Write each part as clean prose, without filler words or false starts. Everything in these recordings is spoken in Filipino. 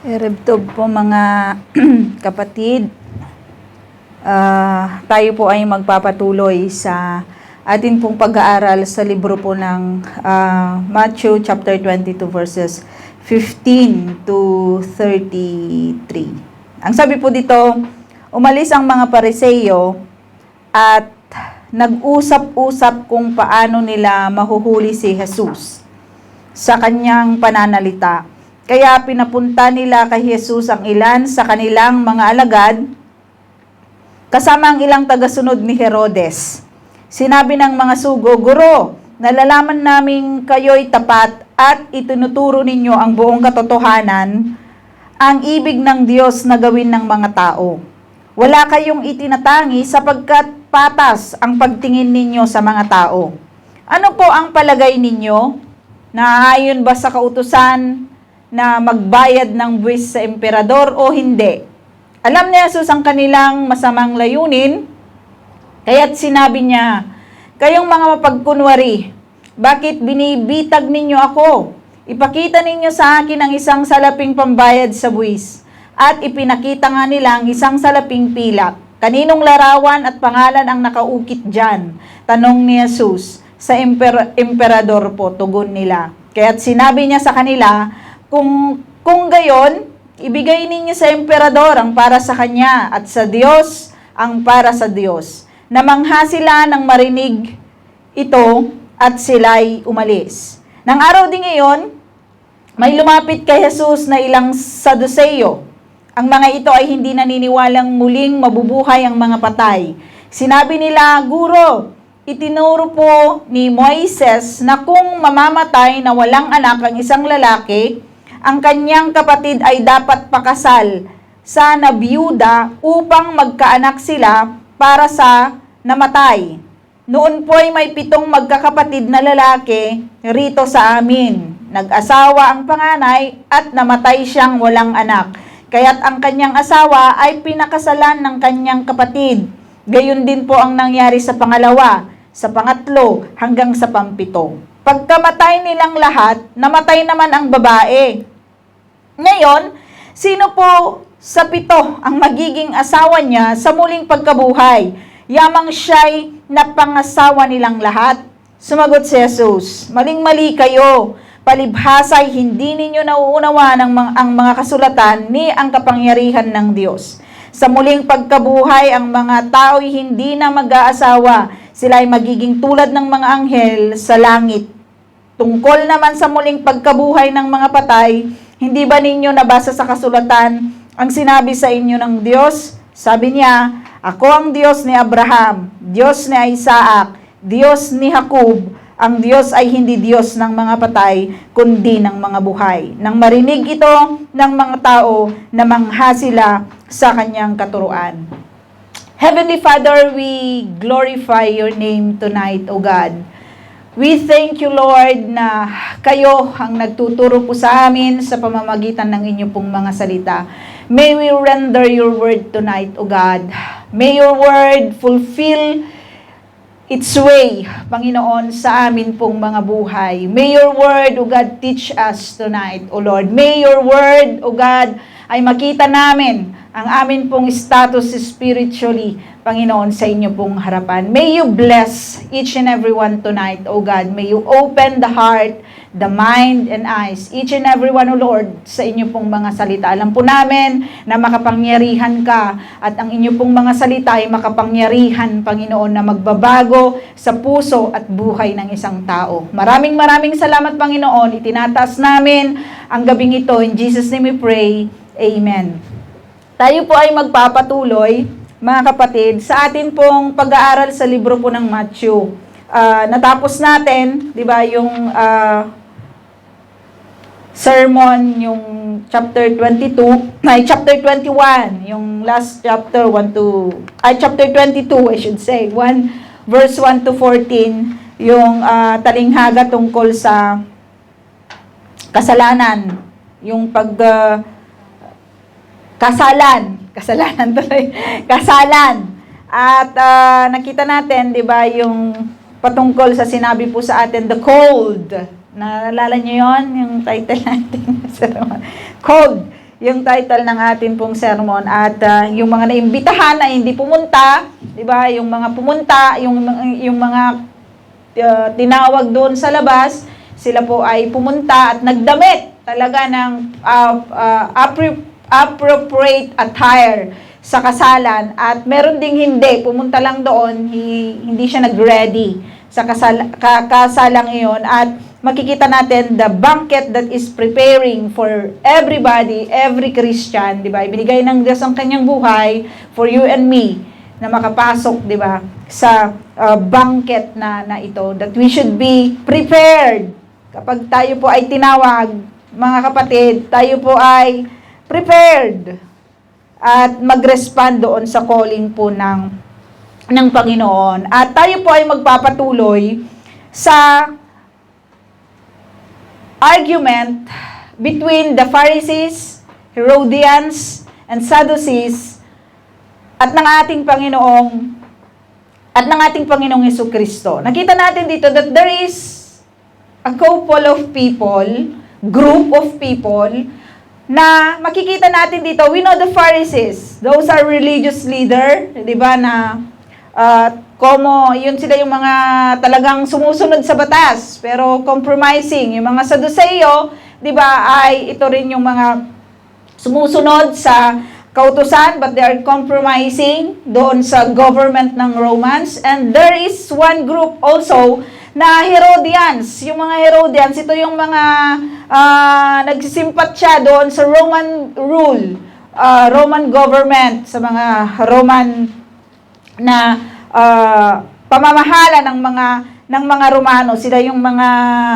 Erebtob po mga kapatid, tayo po ay magpapatuloy sa atin pong pag-aaral sa libro po ng Matthew chapter 22 verses 15 to 33. Ang sabi po dito, umalis ang mga Pariseo at nag-usap-usap kung paano nila mahuhuli si Jesus sa kanyang pananalita. Kaya pinapunta nila kay Jesus ang ilan sa kanilang mga alagad, kasama ang ilang tagasunod ni Herodes. Sinabi ng mga sugo, "Guro, nalalaman naming kayo'y tapat at itinuturo ninyo ang buong katotohanan, ang ibig ng Diyos na gawin ng mga tao. Wala kayong itinatangi sapagkat patas ang pagtingin ninyo sa mga tao. Ano po ang palagay ninyo? Naaayon ba sa kautusan na magbayad ng buwis sa emperador o hindi?" Alam ni Jesus ang kanilang masamang layunin, kaya't sinabi niya, "Kayong mga mapagkunwari, bakit binibitag ninyo ako? Ipakita ninyo sa akin ang isang salaping pambayad sa buwis." At ipinakita nga nila ang isang salaping pilak. "Kaninong larawan at pangalan ang nakaukit dyan?" tanong ni Jesus. "Sa emperador po," tugon nila. Kaya't sinabi niya sa kanila, Kung gayon, ibigay ninyo sa emperador ang para sa kanya at sa Diyos ang para sa Diyos." Namangha sila nang marinig ito at sila'y umalis. Nang araw din ngayon, may lumapit kay Jesus na ilang Saduceo. Ang mga ito ay hindi naniniwalang muling mabubuhay ang mga patay. Sinabi nila, "Guro, itinuro po ni Moises na kung mamamatay na walang anak ang isang lalaki, ang kanyang kapatid ay dapat pakasal sa nabiyuda upang magkaanak sila para sa namatay. Noon po ay may 7 magkakapatid na lalaki rito sa amin. Nag-asawa ang panganay at namatay siyang walang anak. Kaya't ang kanyang asawa ay pinakasalan ng kanyang kapatid. Gayon din po ang nangyari sa pangalawa, sa pangatlo, hanggang sa pampito. Pagkamatay nilang lahat, namatay naman ang babae. Ngayon, sino po sa 7 ang magiging asawa niya sa muling pagkabuhay? Yamang siya'y napangasawa nilang lahat." Sumagot si Jesus, "Maling-mali kayo. Palibhasa'y hindi ninyo nauunawa ang mga kasulatan ni ang kapangyarihan ng Diyos. Sa muling pagkabuhay, ang mga tao'y hindi na mag-aasawa. Sila'y magiging tulad ng mga anghel sa langit. Tungkol naman sa muling pagkabuhay ng mga patay, hindi ba ninyo nabasa sa kasulatan ang sinabi sa inyo ng Diyos? Sabi niya, 'Ako ang Diyos ni Abraham, Diyos ni Isaac, Diyos ni Jacob.' Ang Diyos ay hindi Diyos ng mga patay, kundi ng mga buhay." Nang marinig ito ng mga tao, namangha sila sa kanyang katuruan. Heavenly Father, we glorify your name tonight, O God. We thank you, Lord, na kayo ang nagtuturo po sa amin sa pamamagitan ng inyong pong mga salita. May we render your word tonight, O God. May your word fulfill its way, Panginoon, sa amin pong mga buhay. May your word, O God, teach us tonight, O Lord. May your word, O God, ay makita namin ang amin pong status spiritually, Panginoon, sa inyo pong harapan. May you bless each and every one tonight, O God. May you open the heart, the mind, and eyes, each and every one, O Lord, sa inyo pong mga salita. Alam po namin na makapangyarihan ka at ang inyo pong mga salita ay makapangyarihan, Panginoon, na magbabago sa puso at buhay ng isang tao. Maraming salamat, Panginoon. Itinataas namin ang gabing ito. In Jesus' name we pray. Amen. Tayo po ay magpapatuloy, mga kapatid, sa atin pong pag-aaral sa libro po ng Matthew. Natapos natin, di ba, yung sermon, yung chapter 22, chapter 21, yung last chapter, chapter 22, I should say, 1 verse 1 to 14, yung talinghaga tungkol sa kasalanan, yung kasalanan tuloy. Kasalan. At nakita natin, 'di ba, yung patungkol sa sinabi po sa atin, the cold. Naalala niyo 'yon, yung title natin. Cold. yung title ng atin pong sermon. At yung mga naimbitahan na hindi pumunta, di ba? Yung mga pumunta, yung mga tinawag doon sa labas, sila po ay pumunta at nagdamit talaga ng appropriate attire sa kasalan. At meron ding hindi, pumunta lang doon, hindi siya nag-ready sa kasalang iyon. At makikita natin the banquet that is preparing for everybody, every Christian, di ba? Ibinigay ng Diyos ang kanyang buhay for you and me na makapasok, di ba, sa banquet na ito, that we should be prepared. Kapag tayo po ay tinawag, mga kapatid, tayo po ay prepared at mag-respond doon sa calling po ng Panginoon. At tayo po ay magpapatuloy sa argument between the Pharisees, Herodians, and Sadducees at ng ating Panginoong Jesucristo. Nakita natin dito that there is a couple of people, group of people, na makikita natin dito. We know the Pharisees, those are religious leader, di ba, na yun sila yung mga talagang sumusunod sa batas, pero compromising. Yung mga Saduceo, di ba, ay ito rin yung mga sumusunod sa kautusan, but they are compromising doon sa government ng Romans. And there is one group also na Herodians. Yung mga Herodians, ito yung mga nagsisimpatya doon sa Roman rule, Roman government, sa mga Roman na pamamahala ng mga Romano. Sila yung mga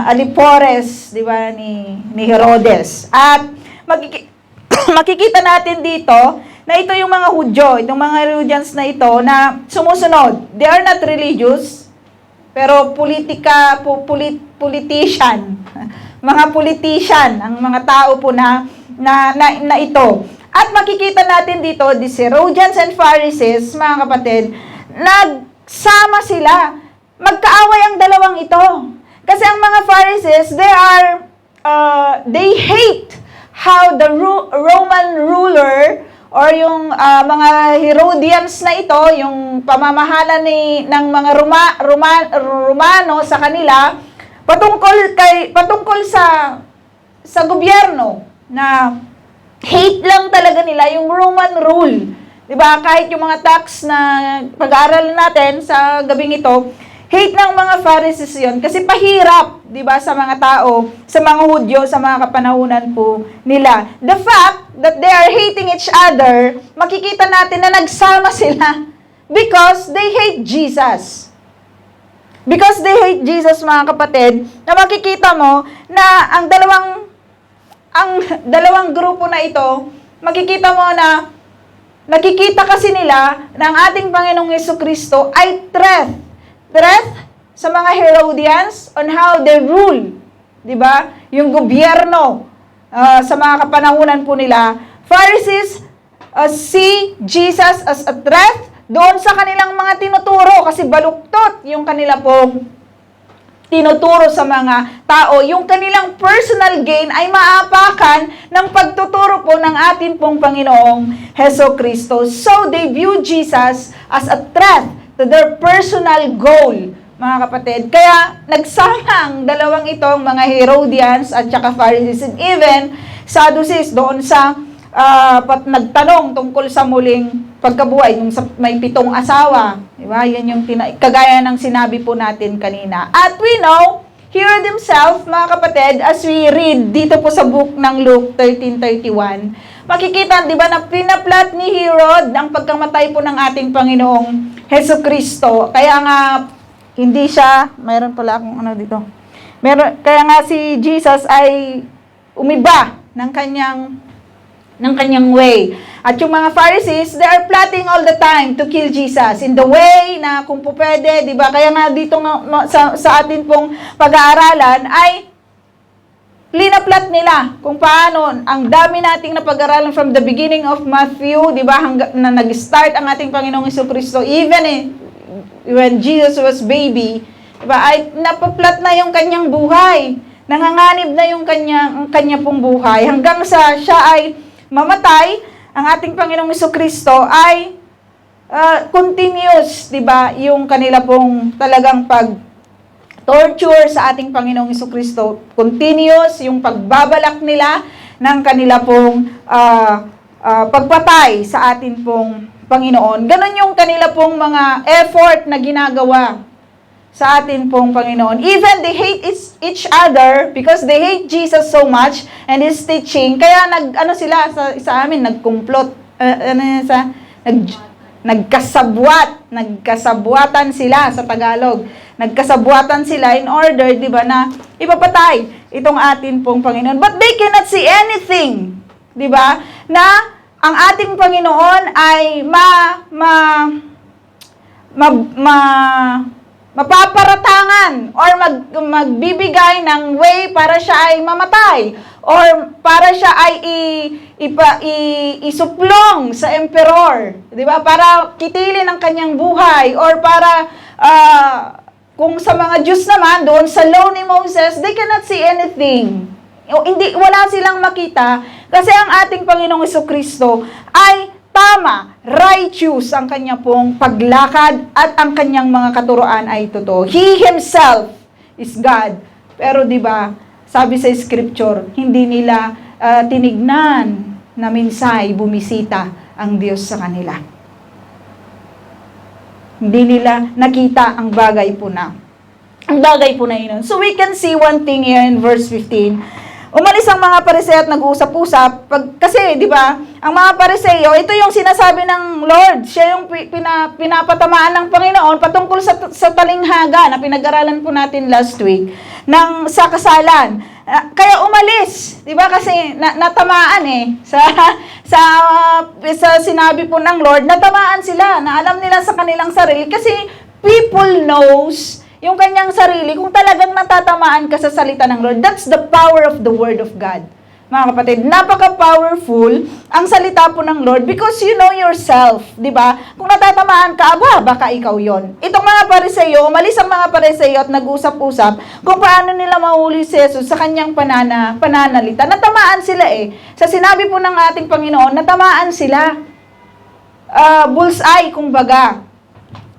alipores, di ba, ni Herodes. At makikita natin dito na ito yung mga Hudyo, itong mga Herodians na ito na sumusunod. They are not religious, pero politician. Mga politician, ang mga tao po na ito. At makikita natin dito, these Herodians and Pharisees, mga kapatid, nagsama sila. Magkaaway ang dalawang ito. Kasi ang mga Pharisees, they hate how the Roman ruler or yung mga Herodians na ito, yung pamamahala ng mga Romano sa kanila, patungkol sa gobyerno, na hate lang talaga nila yung Roman rule. Diba? Kahit yung mga tax na pag-aaralan natin sa gabing ito, hate ng mga Pharisees yun kasi pahirap, di ba, sa mga tao, sa mga Hudyo, sa mga kapanahunan po nila. The fact that they are hating each other, makikita natin na nagsama sila because they hate Jesus. Because they hate Jesus, mga kapatid, na makikita mo na ang dalawang grupo na ito, makikita mo na nakikita kasi nila na ang ating Panginoong Jesucristo ay threat sa mga Herodians on how they rule, di ba? Yung gobyerno sa mga kapanahunan po nila. Pharisees see Jesus as a threat doon sa kanilang mga tinuturo kasi baluktot yung kanila pong tinuturo sa mga tao. Yung kanilang personal gain ay maapakan ng pagtuturo po ng atin pong Panginoong Jesucristo. So they view Jesus as a threat to their personal goal, mga kapatid. Kaya nagsama ang dalawang itong mga Herodians at saka Pharisees and even Sadducees doon sa nagtanong tungkol sa muling pagkabuhay, yung may 7 asawa. Diba? Yan yung kagaya ng sinabi po natin kanina. At we know, here themselves, mga kapatid, as we read dito po sa book ng Luke 13:31, makikita, di ba, na pinaplat ni Herod ang pagkamatay po ng ating Panginoong Jesucristo. Kaya nga, hindi siya, mayroon pala akong ano dito. Kaya nga si Jesus ay umiba ng kanyang way. At yung mga Pharisees, they are plotting all the time to kill Jesus in the way na kung po pwede, di ba? Kaya nga dito sa atin pong pag-aaralan ay linaplat nila kung paano ang dami nating napag-aralan from the beginning of Matthew, di ba, na nag-start ang ating Panginoong Jesucristo, even when Jesus was baby, di ba, ay napaplat na yung kanyang buhay. Nanganganib na yung kanya pong buhay hanggang sa siya ay mamatay, ang ating Panginoong Jesucristo ay continuous, di ba, yung kanila pong talagang torture sa ating Panginoong Jesucristo, continuous yung pagbabalak nila ng kanila pong pagpatay sa atin pong Panginoon. Ganon yung kanila pong mga effort na ginagawa sa atin pong Panginoon. Even they hate each other because they hate Jesus so much and His teaching. Kaya sa amin, nagkumplot. Nagkasabwatan sila sa Tagalog. Nagkasabwatan sila in order, di ba, na ipapatay itong atin pong Panginoon. But they cannot see anything, di ba, na ang ating Panginoon ay mapaparatangan or magbibigay ng way para siya ay mamatay or para siya ay isuplong sa emperor, 'di ba? Para kitilin ang kanyang buhay or para kung sa mga Diyos naman doon sa law ni Moses, they cannot see anything. Wala silang makita kasi ang ating Panginoong Jesucristo ay tama, righteous ang kanya pong paglakad at ang kanyang mga katuroan ay totoo. He Himself is God. Pero di ba, sabi sa Scripture, hindi nila tinignan na minsay bumisita ang Diyos sa kanila. Hindi nila nakita ang bagay po na yun. So we can see one thing here in verse 15. Umalis ang mga Pariseo at nag-uusap-usap. Kasi, di ba, ang mga Pariseo, ito yung sinasabi ng Lord. Siya yung pinapatamaan ng Panginoon patungkol sa talinghaga na pinag-aralan po natin last week sa kasalan. Kaya umalis, di ba, kasi natamaan sa sinabi po ng Lord, natamaan sila, na alam nila sa kanilang sarili, kasi people knows yung kanyang sarili, kung talagang natatamaan ka sa salita ng Lord. That's the power of the Word of God. Mga kapatid, napaka-powerful ang salita po ng Lord because you know yourself, di ba? Kung natatamaan ka, baka ikaw yon. Itong mga Pariseo, umalis ang mga Pariseo at nag-usap-usap kung paano nila mahuli si Jesus sa kanyang pananalita. Natamaan sila Sa sinabi po ng ating Panginoon, natamaan sila. Bullseye, kumbaga.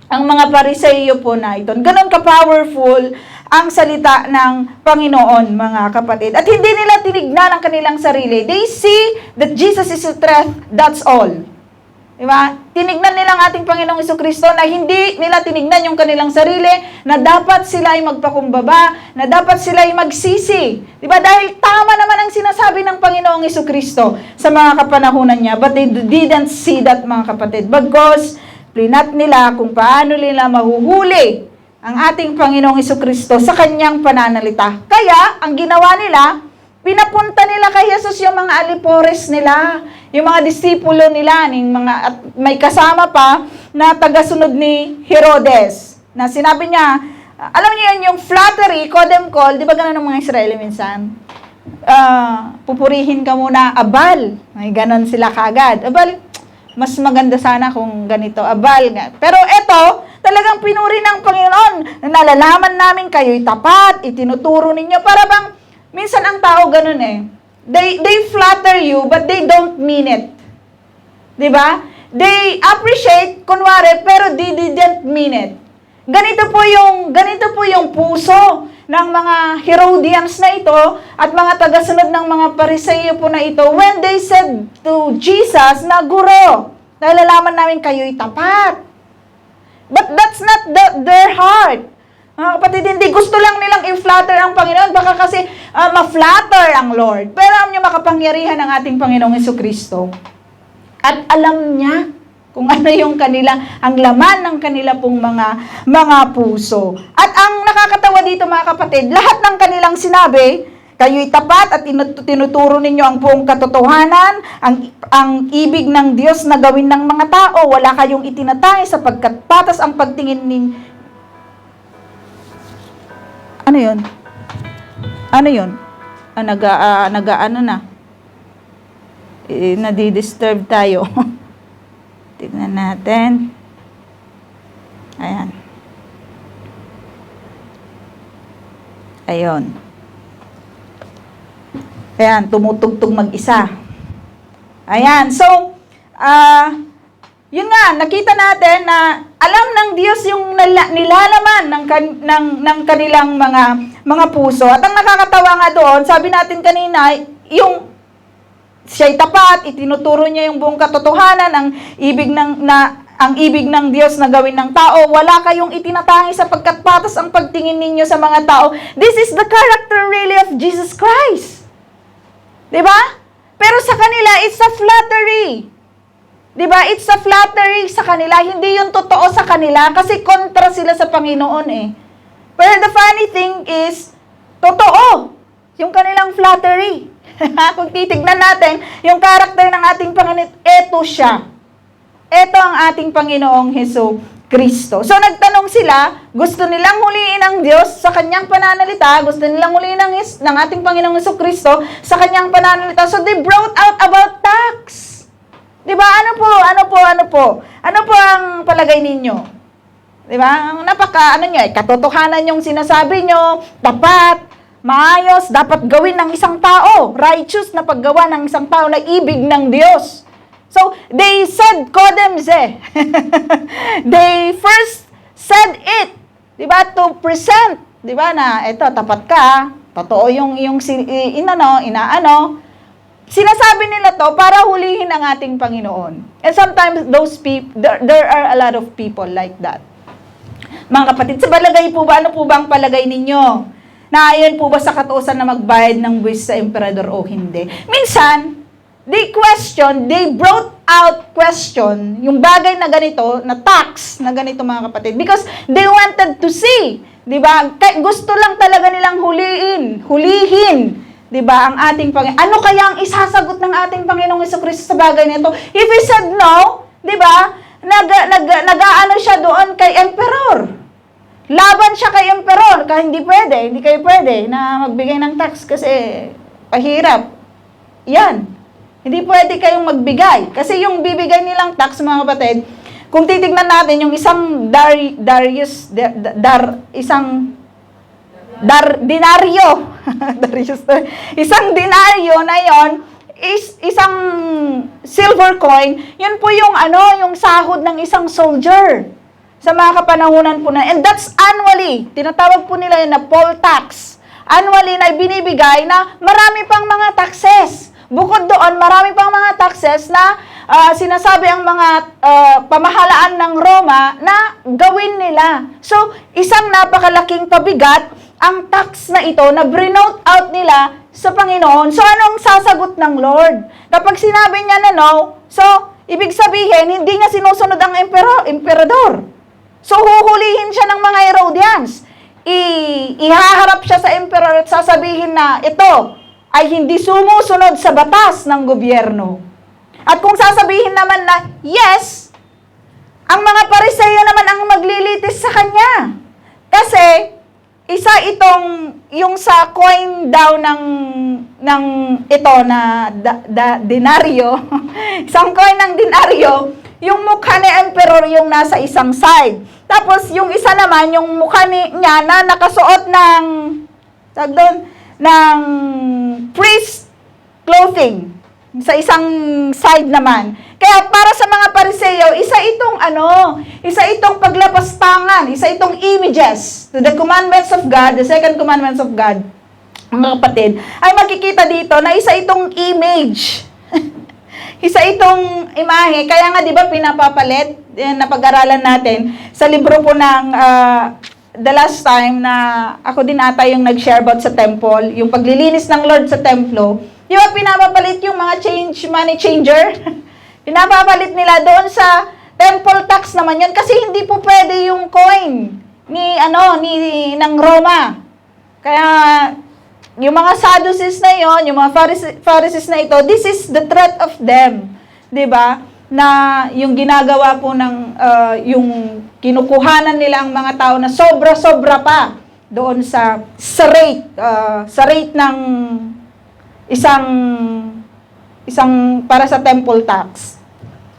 Ang mga Pariseo po na ito. Ganon ka-powerful ang salita ng Panginoon, mga kapatid. At hindi nila tinignan ang kanilang sarili. They see that Jesus is the truth, that's all. Diba? Tinignan nila ang ating Panginoong Jesucristo na hindi nila tinignan yung kanilang sarili, na dapat sila ay magpakumbaba, na dapat sila ay magsisi. Diba? Dahil tama naman ang sinasabi ng Panginoong Jesucristo sa mga kapanahunan niya. But they didn't see that, mga kapatid. Because plinat nila kung paano nila mahuhuli ang ating Panginoong Jesucristo sa kanyang pananalita. Kaya, ang ginawa nila, pinapunta nila kay Jesus yung mga alipores nila, yung mga disipulo nila, at may kasama pa na tagasunod ni Herodes. Na sinabi niya, alam niyo yan, yung flattery, kodem call, di ba ganun ng mga Israeli minsan? Pupurihin ka muna, abal. May ganon sila kagad. Abal, mas maganda sana kung ganito, abal nga. Pero eto, talagang pinuri ng Panginoon. Nalalaman namin kayo'y tapat, itinuturo ninyo. Para bang, minsan ang tao ganun They flatter you, but they don't mean it. Diba? They appreciate, kunwari, pero they didn't mean it. Ganito po yung puso ng mga Herodians na ito at mga tagasunod ng mga Pariseo po na ito when they said to Jesus na, Guro, nalalaman namin kayo'y tapat. But that's not their heart. Mga kapatid, hindi gusto lang nilang i-flatter ang Panginoon, baka kasi ma-flatter ang Lord. Pero alam niyo, makapangyarihan ng ating Panginoong Jesucristo. At alam niya kung ano yung ang laman ng kanila pong mga puso. At ang nakakatawa dito, mga kapatid, lahat ng kanilang sinabi, kayo'y tapat at tinuturo ninyo ang buong katotohanan, ang ibig ng Diyos na gawin ng mga tao, wala kayong itinatay sapagkat patas ang pagtingin Ano yun? Nadi-disturb tayo. Tignan natin. Ayan. Ayan, tumutugtog mag-isa. Ayan. So, yun nga, nakita natin na alam ng Diyos yung nilalaman ng kanilang mga puso. At ang nakakatawa nga doon, sabi natin kanina, yung siya'y tapat, itinuturo niya yung buong katotohanan, ang ibig ng Diyos na gawin ng tao. Wala kayong itinatangi sapagkat patas ang pagtingin ninyo sa mga tao. This is the character really of Jesus Christ. Diba? Pero sa kanila, it's a flattery. Diba? It's a flattery sa kanila. Hindi yun totoo sa kanila kasi kontra sila sa Panginoon eh. Pero the funny thing is, totoo yung kanilang flattery. Kung titignan natin, yung karakter ng ating Panginoon, eto siya. Eto ang ating Panginoong Hesus Kristo. So nagtanong sila, gusto nilang huliin ang Diyos sa kanyang pananalita, gusto nilang huliin ng ating Panginoong Hesus Kristo sa kanyang pananalita. So they brought out about tax. Diba? Ano po ang palagay ninyo? Diba? Katotohanan yung sinasabi nyo, tapat, maayos, dapat gawin ng isang tao, righteous na paggawa ng isang tao na ibig ng Diyos. So, they said, kodemze. They first said it, diba, to present, diba, na ito, tapat ka, totoo yung inaano, sinasabi nila to para hulihin ang ating Panginoon. And sometimes those people, there are a lot of people like that. Mga kapatid, sa palagay po ba, ano po ba ang palagay ninyo? Naayon po ba sa katuusan na magbayad ng buwis sa emperador o hindi? Minsan, they brought out question, yung bagay na ganito, na tax na ganito mga kapatid, because they wanted to see, di ba? Gusto lang talaga nilang hulihin, di ba, ang ating Panginoon. Ano kaya ang isasagot ng ating Panginoong Jesucristo sa bagay nito? If he said no, di ba, nag-aano siya doon kay emperor. Laban siya kay emperor, hindi kayo pwede na magbigay ng tax kasi pahirap. Yan. Hindi pwede kayong magbigay. Kasi yung bibigay nilang tax, mga kapatid, kung titignan natin, yung isang denaryo, isang denaryo na yon is isang silver coin, yun po yung yung sahod ng isang soldier sa mga kapanahunan po na. And that's annually. Tinatawag po nila yun na poll tax. Annually na binibigay na marami pang mga taxes. Bukod doon, marami pang mga taxes na sinasabi ang mga pamahalaan ng Roma na gawin nila. So, isang napakalaking pabigat ang tax na ito na brinote out nila sa Panginoon. So, anong sasagot ng Lord? Kapag sinabi niya na no, so, ibig sabihin, hindi niya sinusunod ang emperador. So, huhulihin siya ng mga Herodians. Ihaharap siya sa emperor at sasabihin na ito ay hindi sumusunod sa batas ng gobyerno. At kung sasabihin naman na yes, ang mga Pariseo naman ang maglilitis sa kanya. Kasi, isa itong, yung sa coin daw ng ito na denaryo, isang coin ng denaryo, yung mukha ni emperor yung nasa isang side. Tapos, yung isa naman, yung mukha niya na nakasuot ng priest clothing sa isang side naman. Kaya para sa mga Pariseo, isa itong paglapastangan, isa itong images to the commandments of God, the second commandments of God, mga kapatid, ay makikita dito na isa itong image. Isa itong imahe. Kaya nga, di ba, pinapapalit, na pag-aralan natin sa libro po ng the last time na ako din ata yung nag-share about sa temple, yung paglilinis ng Lord sa templo, di ba pinapapalit yung mga money changer? Pinapapalit nila doon sa temple tax naman yun kasi hindi po pwede yung coin ng Roma. Kaya yung mga Sadducees na yon, yung mga Pharisees na ito, this is the threat of them, di ba? Na yung ginagawa po ng yung kinukuhanan nila ang mga tao na sobra-sobra pa doon sa rate ng isang para sa temple tax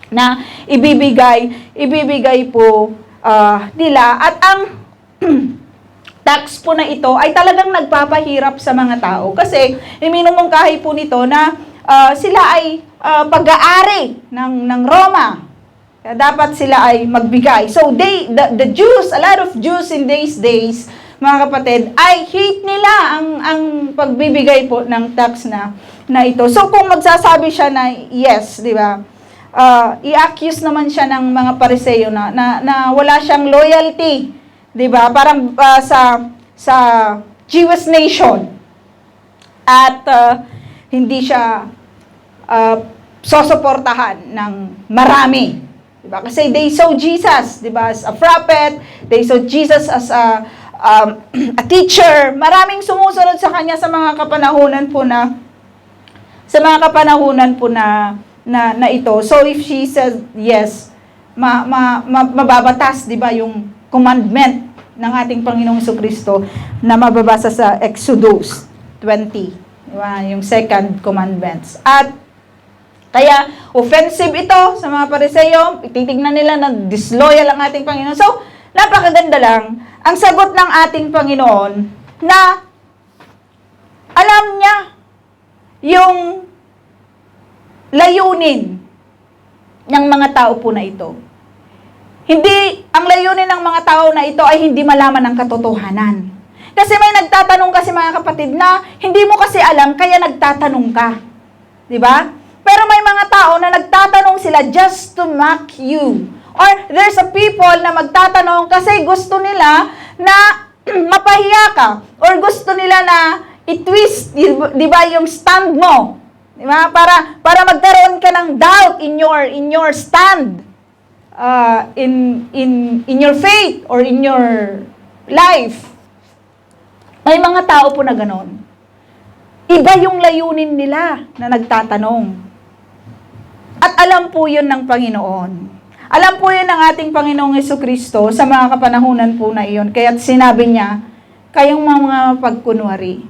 na ibibigay po nila. At ang tax po na ito ay talagang nagpapahirap sa mga tao kasi iminumungkahi po nito na sila ay pag-aari ng Roma. Kaya dapat sila ay magbigay. So the Jews, a lot of Jews in these days, mga kapatid, ay hate nila ang pagbibigay po ng tax na ito. So kung magsasabi siya na yes, di ba? I-accuse naman siya ng mga Pariseo na wala siyang loyalty, di ba? Parang sa Jewish nation. At hindi siya sosuportahan ng marami. Diba? Kasi they saw Jesus, diba, as a prophet, they saw Jesus as a teacher. Maraming sumusunod sa kanya sa mga kapanahunan po na ito. So if she says yes, mababatas, diba, yung commandment ng ating Panginoong Jesucristo na mababasa sa Exodus 20, diba, yung second commandments. At kaya, offensive ito sa mga Pariseo. Titignan nila na disloyal ang ating Panginoon. So, napakaganda lang. Ang sagot ng ating Panginoon na alam niya yung layunin ng mga tao po na ito. Ang layunin ng mga tao na ito ay hindi malaman ang katotohanan. Kasi may nagtatanong kasi mga kapatid na hindi mo kasi alam, kaya nagtatanong ka. Diba? Pero may mga tao na nagtatanong sila just to mock you. Or there's a people na magtatanong kasi gusto nila na mapahiya ka. Or gusto nila na i-twist, di ba, yung stand mo. Di ba? Para magkaroon ka ng doubt in your stand. In your faith or in your life. May mga tao po na ganon. Iba yung layunin nila na nagtatanong. At alam po yun ng Panginoon. Alam po yun ng ating Panginoong Jesucristo sa mga kapanahunan po na iyon. Kaya sinabi niya, kayong mga pagkunwari.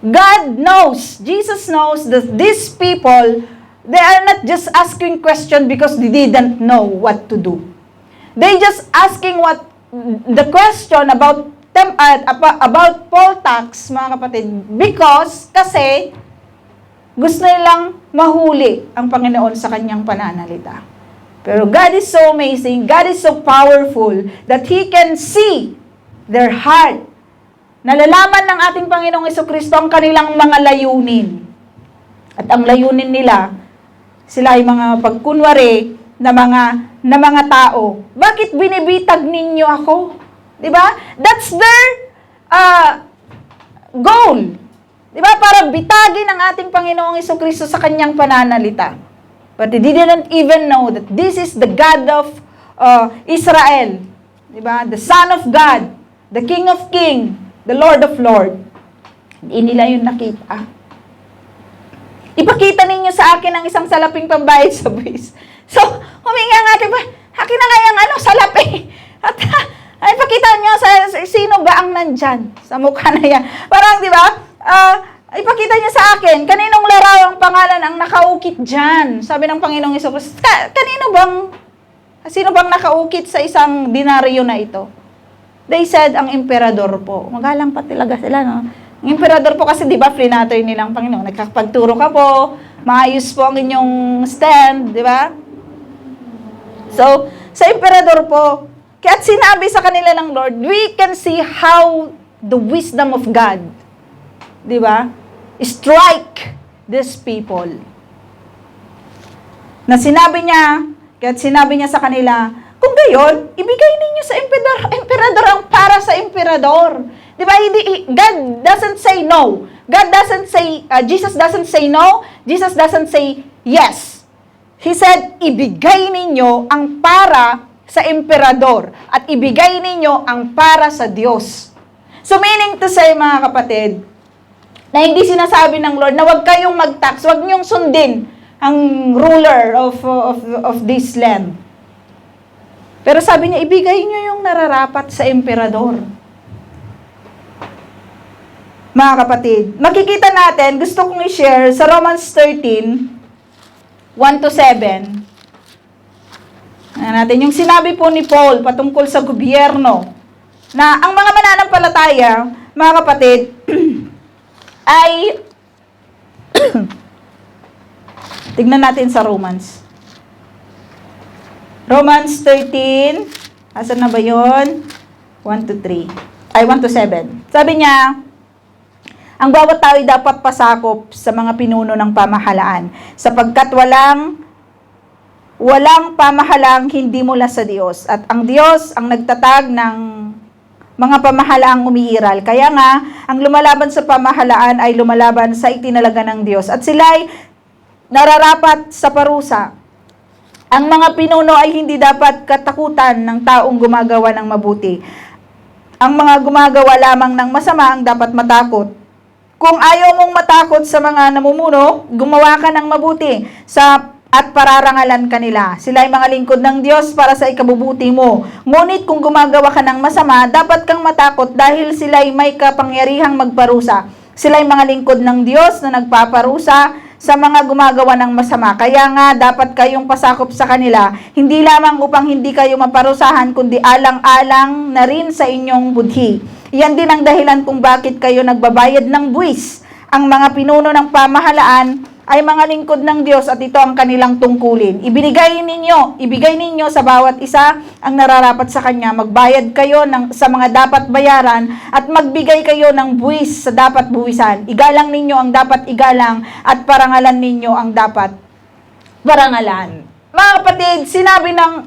God knows, Jesus knows that these people, they are not just asking question because they didn't know what to do. They just asking the question about poll tax, mga kapatid, kasi gusto nilang mahuli ang Panginoon sa kanyang pananalita. Pero God is so amazing, God is so powerful, that He can see their heart. Nalalaman ng ating Panginoong Jesucristo ang kanilang mga layunin. At ang layunin nila, sila ay mga pagkunwari na mga tao. Bakit binibitag ninyo ako? Diba? That's their goal. Diba? Para bitagin ang ating Panginoong Jesucristo sa kanyang pananalita. But they didn't even know that this is the God of Israel. Diba? The Son of God, the King of Kings, the Lord of Lords. Hindi nila yun nakita. Ipakita ninyo sa akin ang isang salaping pambayad sa buwis. So, huminga nga, diba? Akin na nga yung salapi. At ay, pakita nyo sino ba ang nandyan sa mukha na yan. Parang, di ba, ipakita nyo sa akin, kaninong larawang pangalan ang nakaukit dyan? Sabi ng Panginoong Hesus, sino bang nakaukit sa isang dinaryo na ito? They said, ang emperador po. Magalang pa talaga sila, no? Ang emperador po kasi, di ba, free-natter nilang Panginoon. Nagkakapagturo ka po, maayos po ang inyong stand, di ba? So, sa emperador po, kaya sinabi sa kanila ng Lord, we can see how the wisdom of God, di ba, strike these people. Na sinabi niya sa kanila, kung gayon, ibigay ninyo sa emperador ang para sa emperador. Di ba? God doesn't say no. Jesus doesn't say no. Jesus doesn't say yes. He said, ibigay ninyo ang para sa emperador at ibigay ninyo ang para sa Diyos. So meaning to say, mga kapatid, na hindi sinasabi ng Lord na huwag kayong mag-tax, huwag niyong sundin ang ruler of this land. Pero sabi niya, ibigay niyo yung nararapat sa emperador. Mga kapatid, makikita natin, gusto kong i-share sa Romans 13, 1-7, natin yung sinabi po ni Paul patungkol sa gobyerno na ang mga mananampalataya, mga kapatid, ay Tignan natin sa Romans. Romans 13. Asan na ba yun? 1 to 3. Ay, 1 to 7. Sabi niya, ang bawat tao ay dapat pasakop sa mga pinuno ng pamahalaan, sapagkat walang pamahalang hindi mula sa Diyos. At ang Diyos ang nagtatag ng mga pamahalaang umiiral. Kaya nga, ang lumalaban sa pamahalaan ay lumalaban sa itinalaga ng Diyos. At sila ay nararapat sa parusa. Ang mga pinuno ay hindi dapat katakutan ng taong gumagawa ng mabuti. Ang mga gumagawa lamang ng masama ang dapat matakot. Kung ayaw mong matakot sa mga namumuno, gumawa ka ng mabuti at pararangalan kanila. Sila ay mga lingkod ng Diyos para sa ikabubuti mo. Ngunit kung gumagawa ka ng masama, dapat kang matakot dahil sila ay may kapangyarihang magparusa. Sila ay mga lingkod ng Diyos na nagpaparusa sa mga gumagawa ng masama. Kaya nga, dapat kayong pasakop sa kanila, hindi lamang upang hindi kayo maparusahan, kundi alang-alang na rin sa inyong budhi. Yan din ang dahilan kung bakit kayo nagbabayad ng buwis. Ang mga pinuno ng pamahalaan ay mga lingkod ng Diyos at ito ang kanilang tungkulin. Ibigay ninyo sa bawat isa ang nararapat sa kanya. Magbayad kayo sa mga dapat bayaran at magbigay kayo ng buwis sa dapat buwisan. Igalang ninyo ang dapat igalang at parangalan ninyo ang dapat parangalan. Mga kapatid,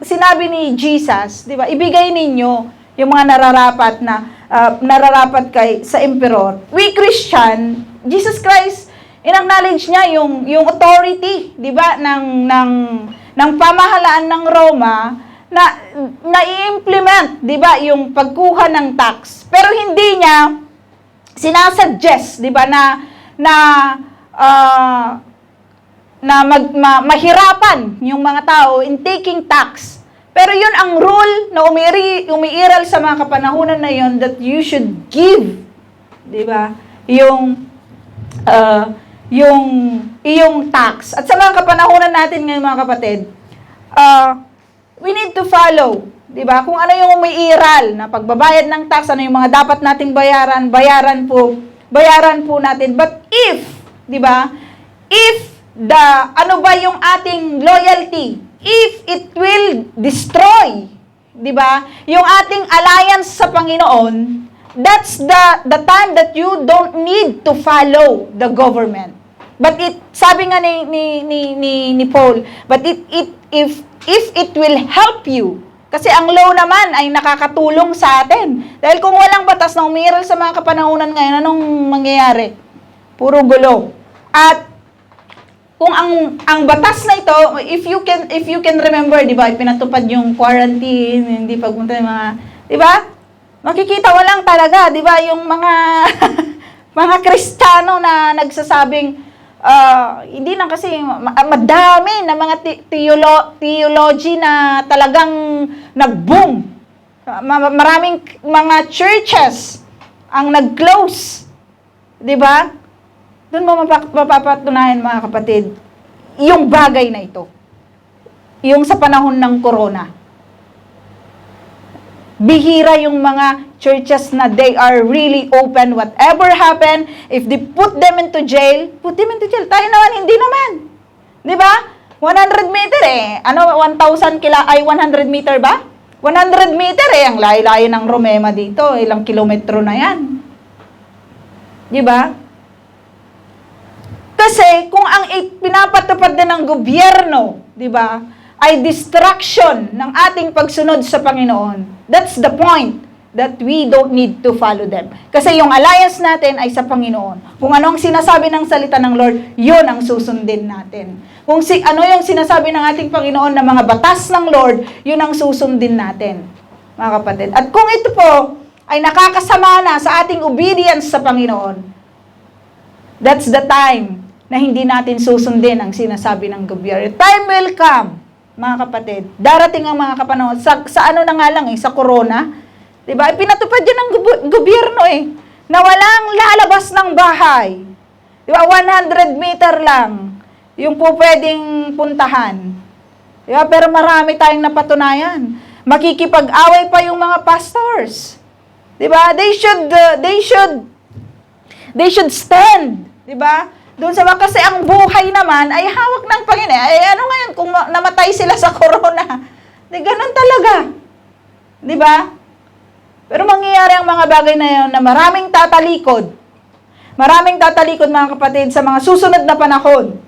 sinabi ni Jesus, di ba? Ibigay ninyo yung mga nararapat sa emperor. We Christian, Jesus Christ, in-acknowledge niya yung authority, 'di ba, ng pamahalaan ng Roma na i-implement, 'di ba, yung pagkuha ng tax. Pero hindi niya sinasuggest, 'di ba, mahirapan yung mga tao in taking tax. Pero yun ang rule na umiiral sa mga kapanahunan na yun, that you should give, 'di ba, yung iyong tax. At sa mga kapanahunan natin ngayon, mga kapatid, we need to follow, 'di ba? Kung ano yung umiiral na pagbabayad ng tax, ano yung mga dapat nating bayaran po natin. But if, 'di ba? If ano ba yung ating loyalty? If it will destroy, 'di ba? Yung ating alliance sa Panginoon, that's the time that you don't need to follow the government. But sabi nga ni Paul, but if it will help you, kasi ang law naman ay nakakatulong sa atin. Dahil kung walang batas na umiiral sa mga kapanahunan ngayon, anong mangyayari? Puro gulo. At kung ang batas na ito, if you can remember, 'di ba, pinatupad yung quarantine, hindi pagpunta ng mga, 'di ba? Makikita mo lang talaga, 'di ba, yung mga mga Kristiyano na nagsasabing hindi lang kasi madami na mga theology na talagang nag-boom. Maraming mga churches ang nag-close. 'Di ba? Doon mo mapapatunayan, mga kapatid, yung bagay na ito. Yung sa panahon ng corona. Bihira yung mga churches na they are really open. Whatever happened, if they put them into jail, put them into jail. Tayo naman, hindi naman. Di ba? 100 meter eh. 1,000 ay 100 meter ba? 100 meter eh. Ang layo-layo ng Romema dito. Ilang kilometro na yan. Di ba? Kasi kung ang pinapatupad na ng gobyerno, 'di ba, ay distraction ng ating pagsunod sa Panginoon, that's the point that we don't need to follow them. Kasi yung alliance natin ay sa Panginoon. Kung ano ang sinasabi ng salita ng Lord, yun ang susundin natin. Kung ano yung sinasabi ng ating Panginoon na mga batas ng Lord, yun ang susundin natin, mga kapatid. At kung ito po ay nakakasama na sa ating obedience sa Panginoon, that's the time na hindi natin susundin ang sinasabi ng gobyerno. Time will come, mga kapatid. Darating ang mga kapanahon. Sa ano na nga lang sa corona, diba? Pinatupad yan ng gobyerno na walang lalabas ng bahay. Diba? 100 meter lang yung po pwedeng puntahan. Diba? Pero marami tayong napatunayan. Makikipag-away pa yung mga pastors. Diba? They should stand. Diba? Doon sa mga, kasi ang buhay naman ay hawak ng Panginoon. Eh, ano ngayon kung namatay sila sa corona? Di ganun talaga. Di ba? Pero mangyayari ang mga bagay na yun na maraming tatalikod. Maraming tatalikod, mga kapatid, sa mga susunod na panahon.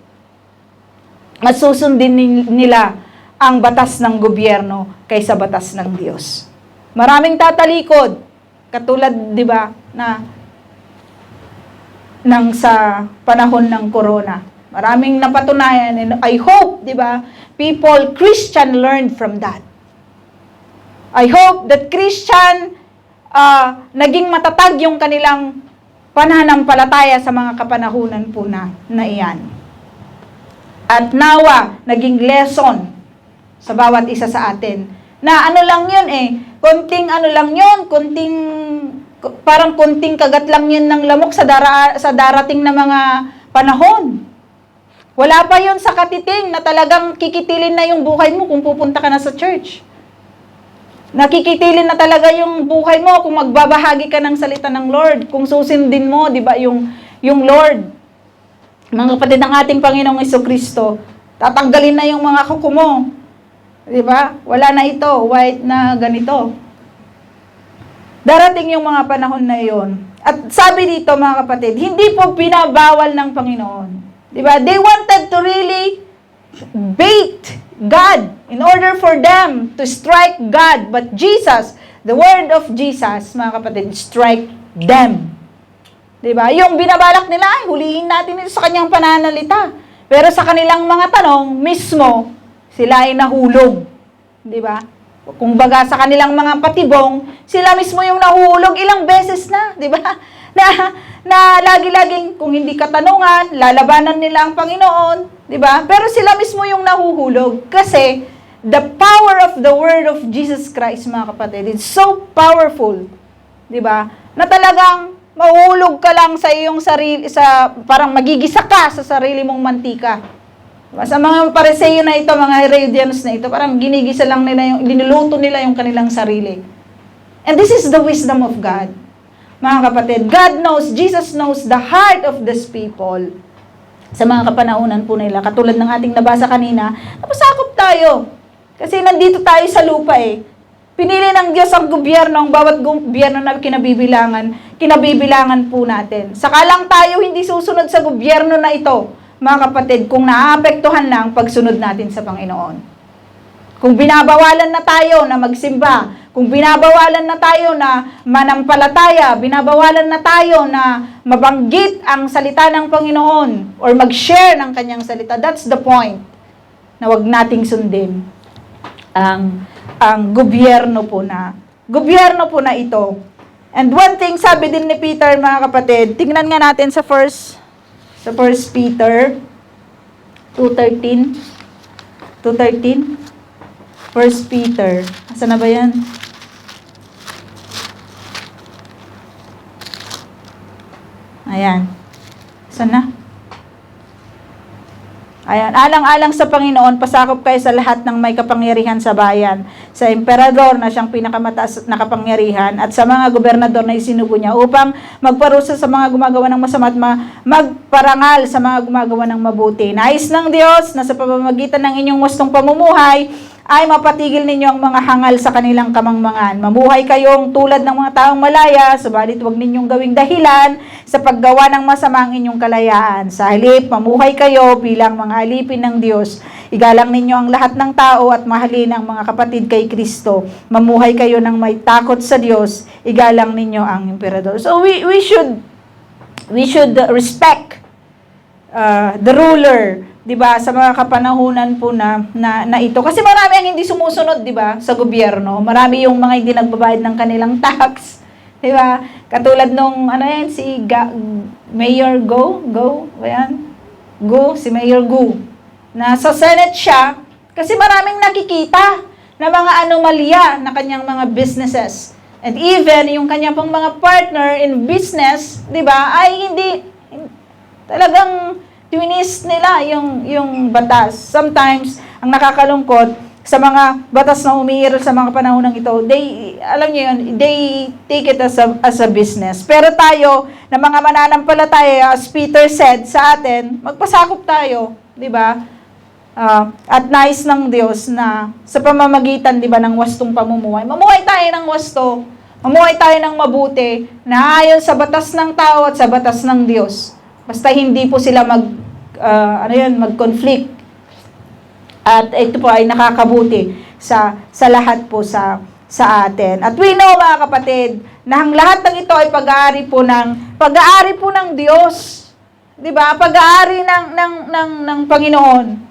At susundin nila ang batas ng gobyerno kaysa batas ng Diyos. Maraming tatalikod. Katulad, di ba, nang sa panahon ng corona. Maraming napatunayan, and I hope, di ba, Christian learned from that. I hope that Christian naging matatag yung kanilang pananampalataya sa mga kapanahunan po na iyan. At nawa, naging lesson sa bawat isa sa atin. Na ano lang yun konting ano lang yun, parang konting kagat lang yun ng lamok sa darating na mga panahon. Wala pa yun sa katiting na talagang kikitilin na yung buhay mo kung pupunta ka na sa church. Nakikitilin na talaga yung buhay mo kung magbabahagi ka ng salita ng Lord, kung susundin mo, di ba, yung Lord. Mga kapatid ng ating Panginoong Jesucristo, tatanggalin na yung mga kuko mo. Di ba? Wala na ito, white na ganito. Darating yung mga panahon na iyon. At sabi dito, mga kapatid, hindi po pinabawal ng Panginoon. Di ba? They wanted to really bait God in order for them to strike God. But Jesus, the word of Jesus, mga kapatid, strike them. Diba? Yung binabalak nila, ay hulihin natin ito sa kanyang pananalita. Pero sa kanilang mga tanong, mismo, sila ay nahulog. Diba? Kung baga sa kanilang mga patibong, sila mismo yung nahuhulog ilang beses na. Diba? Na lagi-laging, kung hindi katanungan, lalabanan nila ang Panginoon. Diba? Pero sila mismo yung nahuhulog. Kasi, the power of the word of Jesus Christ, mga kapatid, is so powerful. Diba? Na talagang, mahuhulog ka lang sa iyong sarili, parang magigisa ka sa sarili mong mantika. Diba? Sa mga Pariseo na ito, mga Herodians na ito, parang ginigisa lang nila linuluto nila yung kanilang sarili. And this is the wisdom of God. Mga kapatid, God knows, Jesus knows the heart of these people. Sa mga kapanahunan po nila, katulad ng ating nabasa kanina, napasakop tayo. Kasi nandito tayo sa lupa Pinili ng Diyos ang gobyerno, ang bawat gobyerno na kinabibilangan po natin. Sakalang tayo hindi susunod sa gobyerno na ito, mga kapatid, kung naapektuhan lang pagsunod natin sa Panginoon. Kung binabawalan na tayo na magsimba, kung binabawalan na tayo na manampalataya, binabawalan na tayo na mabanggit ang salita ng Panginoon or mag-share ng kanyang salita, that's the point na wag nating sundin ang gobyerno po na ito. And one thing, sabi din ni Peter, mga kapatid, tingnan nga natin sa first Peter 2:13. 2:13. First Peter. Asa na ba yan? Ayan. Saan na? Ayan, alang-alang sa Panginoon, pasakop kayo sa lahat ng may kapangyarihan sa bayan, sa emperador na siyang pinakamataas na kapangyarihan, at sa mga gobernador na isinugo niya, upang magparusa sa mga gumagawa ng masama at magparangal sa mga gumagawa ng mabuti. Nais ng Diyos na sa pamamagitan ng inyong wastong pamumuhay, ay mapatigil ninyo ang mga hangal sa kanilang kamangmangan. Mamuhay kayong tulad ng mga taong malaya, subalit huwag ninyong gawing dahilan sa paggawa ng masama ang inyong kalayaan. Sa halip, mamuhay kayo bilang mga alipin ng Diyos. Igalang ninyo ang lahat ng tao at mahalin ang mga kapatid kay Kristo. Mamuhay kayo ng may takot sa Diyos. Igalang ninyo ang emperador. So we should respect the ruler, 'di ba, sa mga kapanahunan po na ito. Kasi marami ang hindi sumusunod, 'di ba, sa gobyerno. Marami yung mga hindi nagbabayad ng kanilang tax, 'di ba? Katulad nung si Mayor Go, ayan. Si Mayor Go. Nasa Senate siya kasi maraming nakikita na mga anomalya na kanyang mga businesses. And even yung kanyang pang mga partner in business, 'di ba, ay hindi talagang twinis nila yung batas. Sometimes, ang nakakalungkot, sa mga batas na umiiral sa mga panahon ng ito, alam niyo yun, they take it as a business. Pero tayo, na mga mananampalataya, as Peter said sa atin, magpasakop tayo, di ba? At nais ng Diyos na sa pamamagitan, di ba, ng wastong pamumuhay. Mamuhay tayo ng wasto, mamuhay tayo ng mabuti, na ayon sa batas ng tao at sa batas ng Diyos. Basta hindi po sila mag-conflict. At ito po ay nakakabuti sa lahat po sa atin. At we know, mga kapatid, na ang lahat ng ito ay pag-aari po ng Diyos. 'Di ba? Pag-aari ng Panginoon.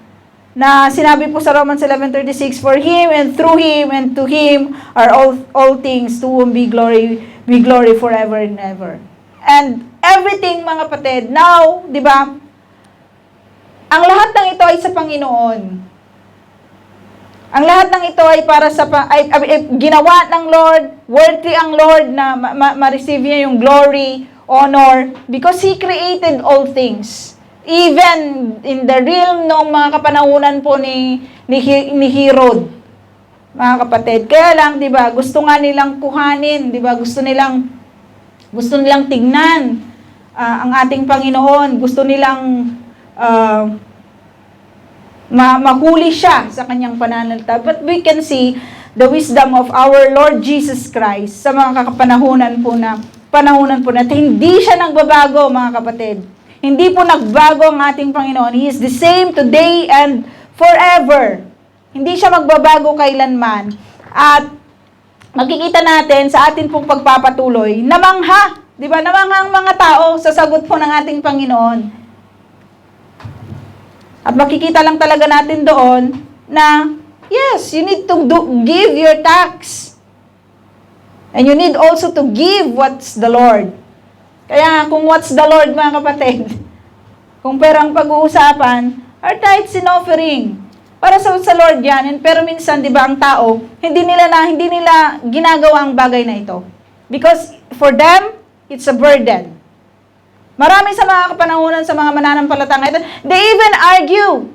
Na sinabi po sa Romans 11:36, for Him and through Him and to Him are all things, to whom be glory forever and ever. And everything, mga kapatid, now, 'di ba? Ang lahat ng ito ay sa Panginoon. Ang lahat ng ito ay para ginawa ng Lord, worthy ang Lord na ma-receive niya yung glory, honor, because He created all things. Even in the realm ng mga kapanahunan po ni Herod, mga kapatid. Kaya lang, di ba, gusto nga nilang kuhanin, di ba, gusto nilang tignan ang ating Panginoon, gusto nilang mahuli siya sa kanyang pananalita. But we can see the wisdom of our Lord Jesus Christ sa mga kapanahunan po na hindi siya nagbabago, mga kapatid. Hindi po nagbago ang ating Panginoon. He is the same today and forever. Hindi siya magbabago kailanman. At makikita natin sa atin pong pagpapatuloy, namangha, di ba? Namangha ang mga tao sa sagot po ng ating Panginoon. At makikita lang talaga natin doon na, yes, you need to give your tax. And you need also to give what's the Lord. Kaya kung what's the Lord, mga kapatid, kung perang pag-uusapan, our tithes and offering. Para sa Lord yan. Pero minsan, di ba, ang tao, hindi nila ginagawa ang bagay na ito. Because for them, it's a burden. Marami sa mga kapanahunan, sa mga mananampalataya ito, they even argue,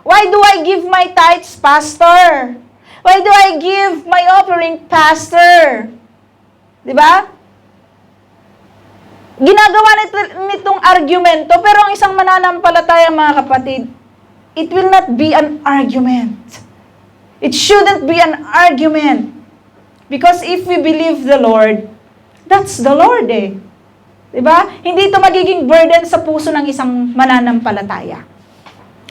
why do I give my tithes, Pastor? Why do I give my offering, Pastor? Diba? Ginagawa nitong argumento, pero ang isang mananampalataya, mga kapatid, it will not be an argument. It shouldn't be an argument. Because if we believe the Lord, that's the Lord eh. Diba? Hindi ito magiging burden sa puso ng isang mananampalataya.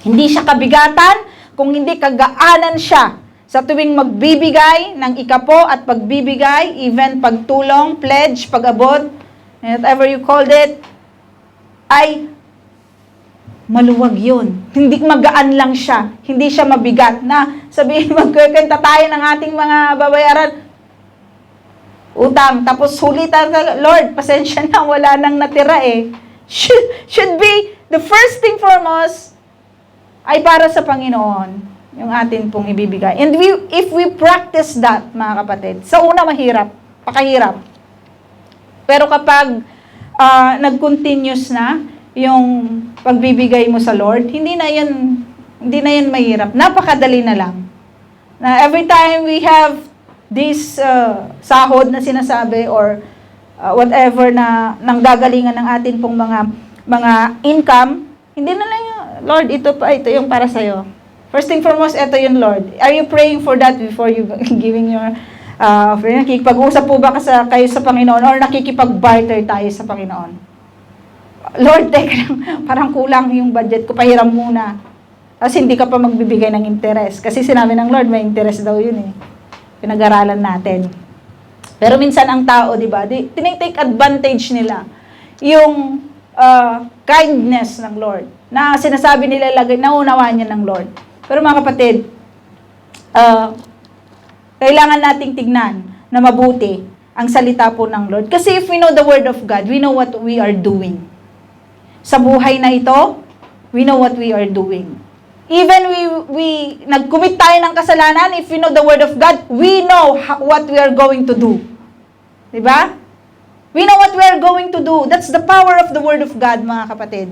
Hindi siya kabigatan, kung hindi kagaanan siya sa tuwing magbibigay ng ikapo at pagbibigay, even pagtulong, pledge, pag-abot, whatever you called it, ay maluwag yun. Hindi magaan lang siya. Hindi siya mabigat na sabihin magkikenta tayo ng ating mga babayaran, utang, tapos hulitan, Lord, pasensya na, wala nang natira eh. Should be, the first thing foremost, ay para sa Panginoon, yung atin pong ibibigay. And if we practice that, mga kapatid, sa una mahirap, pakahirap. Pero kapag nag-continuous na yung pagbibigay mo sa Lord, hindi na yan mahirap. Napakadali na lang. Na every time we have this sahod na sinasabi or whatever na nanggagalingan ng atin pong mga income, hindi na lang yung, Lord, ito yung para sa'yo. First thing foremost, ito yung Lord. Are you praying for that before you giving your offering? Nakikipag-usap po ba kayo sa Panginoon or nakikipag-barter tayo sa Panginoon? Lord, teka lang, parang kulang yung budget ko, pahiram muna. Kasi hindi ka pa magbibigay ng interest. Kasi sinabi ng Lord, may interest daw yun eh. Pinag-aralan natin. Pero minsan ang tao, di ba, tinitake advantage nila yung kindness ng Lord na sinasabi nila lagi, naunawaan niya ng Lord. Pero mga kapatid, kailangan nating tignan na mabuti ang salita po ng Lord. Kasi if we know the Word of God, we know what we are doing. Sa buhay na ito, we know what we are doing. Even we nag-commit tayo ng kasalanan, if we know the Word of God, we know what we are going to do. Diba? We know what we are going to do. That's the power of the Word of God, mga kapatid.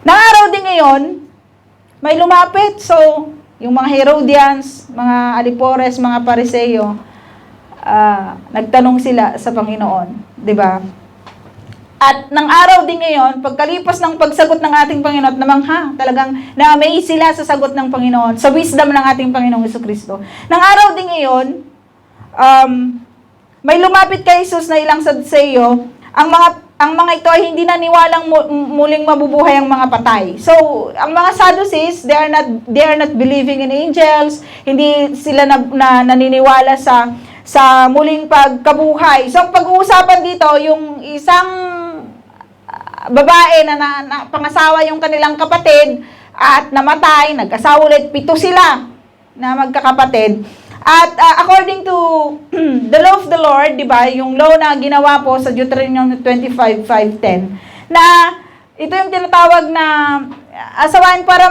Nang araw din ngayon, may lumapit. So, yung mga Herodians, mga Alipores, mga Pariseo, nagtanong sila sa Panginoon, di ba? At ng araw din ngayon, pagkalipas ng pagsagot ng ating Panginoon, namangha, talagang na-amaze sila sa sagot ng Panginoon, sa wisdom ng ating Panginoong Jesucristo. Ng araw din ngayon, may lumapit kay Jesus na ilang Saduseo, ang mga ito ay hindi naniwalang muling mabubuhay ang mga patay. So, ang mga Sadducees, they are not believing in angels, hindi sila naniniwala sa muling pagkabuhay. So, pag-uusapan dito, yung isang babae na pangasawa yung kanilang kapatid at namatay, nag-asawa ulit, 7 sila na magkakapatid. At according to the law of the Lord, di ba, yung law na ginawa po sa Deuteronomy 25:5-10, na ito yung tinatawag na asawain para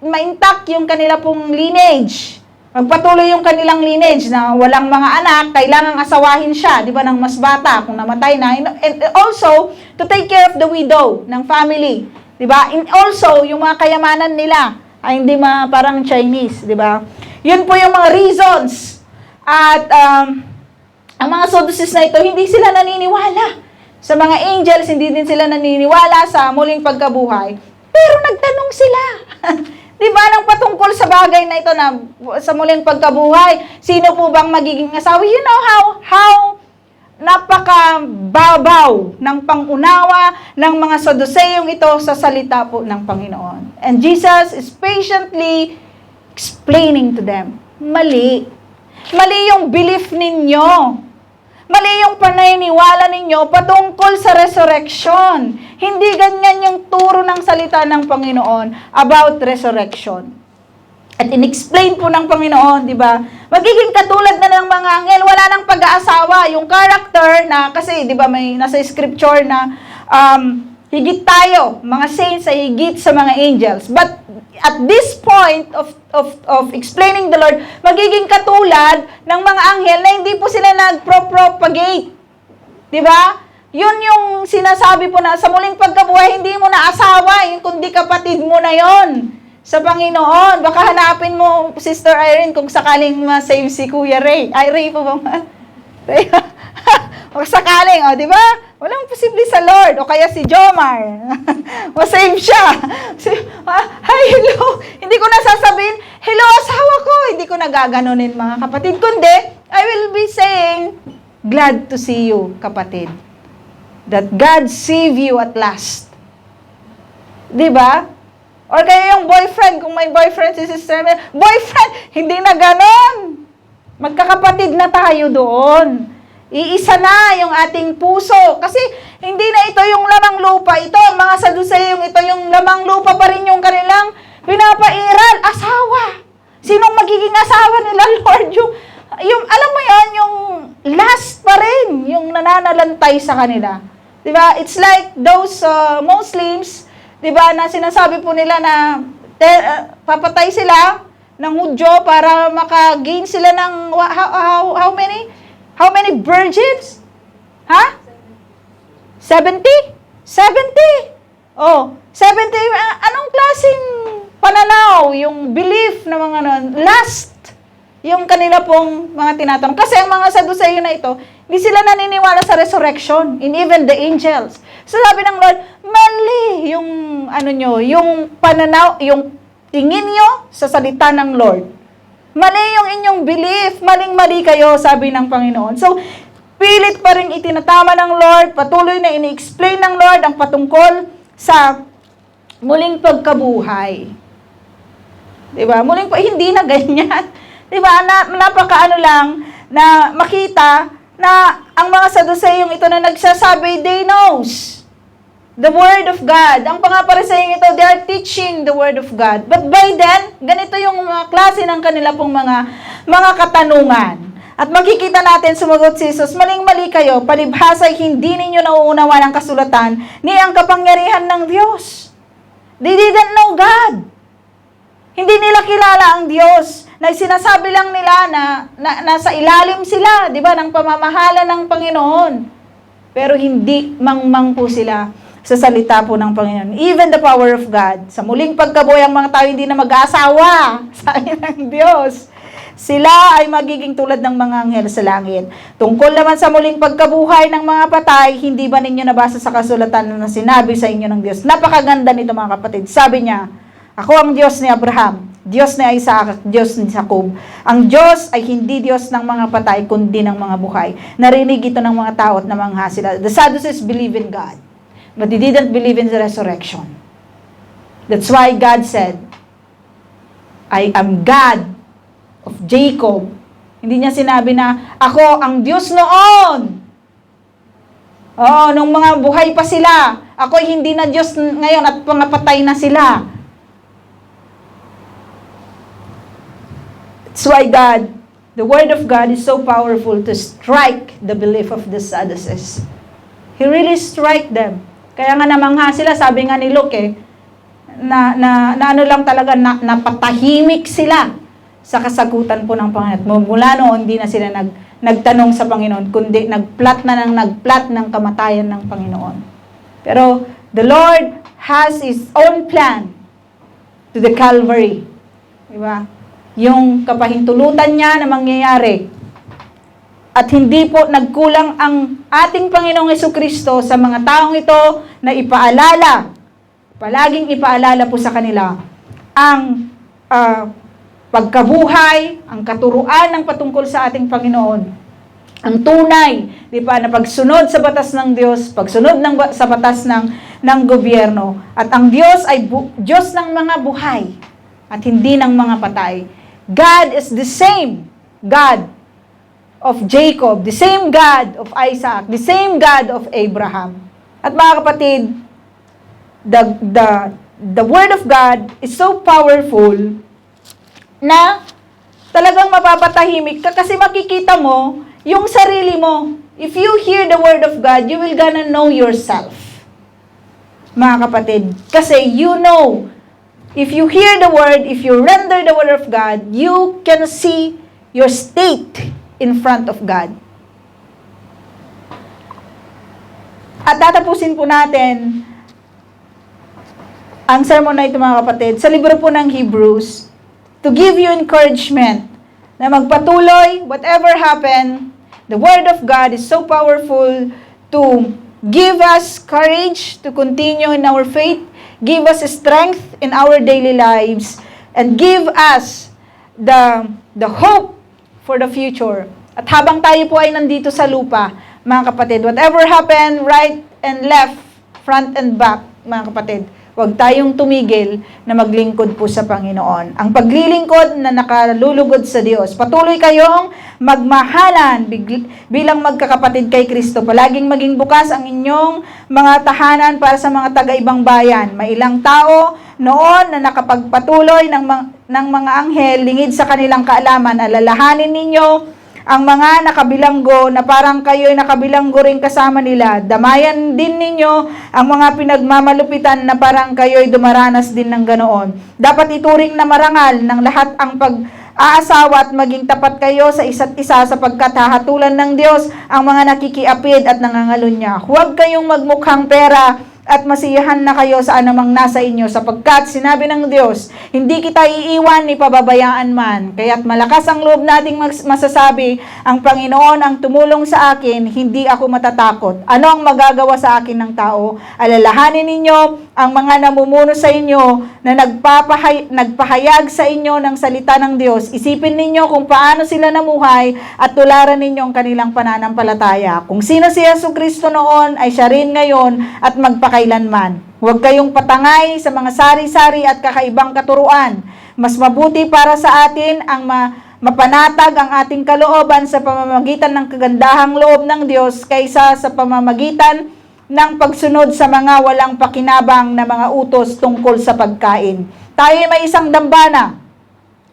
ma-intact yung kanila pong lineage. Magpatuloy yung kanilang lineage na walang mga anak, kailangang asawahin siya, di ba, ng mas bata kung namatay na. And also, to take care of the widow ng family, di ba? And also, yung mga kayamanan nila ay hindi parang Chinese, di ba? Yun po yung mga reasons. At ang mga Sadducees na ito, hindi sila naniniwala sa mga angels, hindi din sila naniniwala sa muling pagkabuhay. Pero nagtanong sila. Di ba, nang patungkol sa bagay na ito na sa muling pagkabuhay, sino po bang magiging asawa? You know how napakababaw ng pangunawa ng mga Saduseong ito sa salita po ng Panginoon. And Jesus is patiently explaining to them, mali. Mali yung belief ninyo. Mali yung paniniwala ninyo patungkol sa resurrection. Hindi ganyan yung turo ng salita ng Panginoon about resurrection. At in-explain po ng Panginoon, di ba? Magiging katulad na ng mga anghel, wala nang pag-aasawa. Yung character na, kasi di ba may nasa scripture na higit tayo, mga saints ay higit sa mga angels. But at this point of explaining the Lord, magiging katulad ng mga anghel na hindi po sila nag-propagate. Di ba? Yun yung sinasabi po na sa muling pagkabuhay, hindi mo na asawa, kundi kapatid mo na yon sa Panginoon. Baka hanapin mo, Sister Irene, kung sakaling ma-save si Kuya Ray. Ay, Ray po ba? Ray? O sakaling, di ba? Walang posible sa Lord. O kaya si Jomar. Ma-save siya. Hi, hello. Hindi ko nasasabihin, hello, asawa ko. Hindi ko nagaganunin, mga kapatid. Kundi, I will be saying, glad to see you, kapatid. That God save you at last. Di ba? Or kaya yung boyfriend, kung may boyfriend si sister, boyfriend, hindi na ganon. Magkakapatid na tayo doon. Iisa na yung ating puso. Kasi hindi na ito yung lamang lupa. Ito, ang mga Saduseong, ito yung lamang lupa pa rin yung kanilang pinapairal. Asawa. Sinong magiging asawa nila, Lord? Yung alam mo yan, yung last pa rin, yung nananalantay sa kanila. Diba? It's like those Muslims, diba, na sinasabi po nila na papatay sila ng Hudyo para maka-gain sila ng how many? How many virgins? Ha? 70? 70. Oh, 70. Anong klaseng pananaw, yung belief na mga last, yung kanila pong mga tinatanong. Kasi ang mga Saduseo na ito, hindi sila naniniwala sa resurrection, in even the angels. So sabi ng Lord, mali yung yung pananaw, yung tingin nyo sa salita ng Lord. Mali yung inyong belief, maling-mali kayo, sabi ng Panginoon. So, pilit pa rin itinatama ng Lord, patuloy na ini-explain ng Lord ang patungkol sa muling pagkabuhay. Diba? Hindi na ganyan. Diba? Napakaano lang na makita na ang mga Saduseong ito na nagsasabi, they knows the Word of God. Ang mga Pariseo ito, they are teaching the Word of God. But by then, ganito yung mga klase ng kanila pong mga katanungan. At makikita natin, sumagot si Jesus, maling-mali kayo, palibhasa'y hindi ninyo nauunawa ng kasulatan ni ang kapangyarihan ng Diyos. They didn't know God. Hindi nila kilala ang Diyos. Na sinasabi lang nila na nasa ilalim sila, di ba, ng pamamahala ng Panginoon. Pero hindi mangmang po sila. sa salita po ng Panginoon. Even the power of God. Sa muling pagkabuhay, ang mga tao hindi na mag-aasawa. Sabi ng Diyos. Sila ay magiging tulad ng mga anghel sa langit. Tungkol naman sa muling pagkabuhay ng mga patay, hindi ba ninyo nabasa sa kasulatan na sinabi sa inyo ng Diyos? Napakaganda nito mga kapatid. Sabi niya, ako ang Diyos ni Abraham, Diyos ni Isaac, Diyos ni Jacob. Ang Diyos ay hindi Diyos ng mga patay, kundi ng mga buhay. Narinig ito ng mga tao at namangha sila. The Sadducees believe in God, but they didn't believe in the resurrection. That's why God said, I am God of Jacob. Hindi niya sinabi na, ako ang Diyos noon. Oo, nung mga buhay pa sila. Ako ay hindi na Diyos ngayon at pangapatay na sila. That's why God, the Word of God is so powerful to strike the belief of the Sadducees. He really strike them. Kaya nga namangha sila, sabi nga ni Luke na ano lang talaga, napatahimik sila sa kasagutan po ng Panginoon. Mula noon, hindi na sila nagtanong sa Panginoon, kundi nagplat ng kamatayan ng Panginoon. Pero the Lord has His own plan to the Calvary. Diba? Yung kapahintulutan niya na mangyayari. At hindi po nagkulang ang ating Panginoong Jesucristo sa mga taong ito na ipaalala, palaging ipaalala po sa kanila ang pagkabuhay, ang katuruan ng patungkol sa ating Panginoon. Ang tunay, di ba, na pagsunod sa batas ng Diyos, pagsunod sa batas ng gobyerno. At ang Diyos ay Diyos ng mga buhay at hindi ng mga patay. God is the same God of Jacob, the same God of Isaac, the same God of Abraham. At mga kapatid, the Word of God is so powerful na talagang mapapatahimik ka kasi makikita mo yung sarili mo. If you hear the Word of God, you will gonna know yourself. Mga kapatid, kasi you know, if you hear the Word, if you render the Word of God, you can see your state in front of God. At tatapusin po natin ang sermon na ito mga kapatid sa libro po ng Hebrews to give you encouragement na magpatuloy, whatever happen, the Word of God is so powerful to give us courage to continue in our faith, give us strength in our daily lives, and give us the hope for the future. At habang tayo po ay nandito sa lupa, mga kapatid, whatever happen, right and left, front and back, mga kapatid, huwag tayong tumigil na maglingkod po sa Panginoon. Ang paglilingkod na nakalulugod sa Diyos. Patuloy kayong magmahalan bilang magkakapatid kay Kristo. Palaging maging bukas ang inyong mga tahanan para sa mga taga-ibang bayan. May ilang tao noon na nakapagpatuloy ng mga anghel lingid sa kanilang kaalaman. Alalahanin ninyo ang mga nakabilanggo na parang kayo'y nakabilanggo rin kasama nila. Damayan din ninyo ang mga pinagmamalupitan na parang kayo'y dumaranas din ng ganoon. Dapat ituring na marangal ng lahat ang pag-aasawa at maging tapat kayo sa isa't isa sapagkat hahatulan ng Diyos ang mga nakikiapid at nangangalunya. Huwag kayong magmukhang pera at masiyahan na kayo sa anumang nasa inyo sapagkat sinabi ng Diyos, hindi kita iiwan ni pababayaan man. Kaya't malakas ang loob nating masasabi, ang Panginoon ang tumulong sa akin, hindi ako matatakot. Ano ang magagawa sa akin ng tao? Alalahanin ninyo ang mga namumuno sa inyo na nagpahayag sa inyo ng salita ng Diyos. Isipin ninyo kung paano sila namuhay at tularan ninyo ang kanilang pananampalataya. Kung sino si Jesucristo noon ay siya rin ngayon at magpakailanman. Huwag kayong patangay sa mga sari-sari at kakaibang katuruan. Mas mabuti para sa atin ang mapanatag ang ating kalooban sa pamamagitan ng kagandahang loob ng Diyos kaysa sa pamamagitan ng pagsunod sa mga walang pakinabang na mga utos tungkol sa pagkain. Tayo ay may isang dambana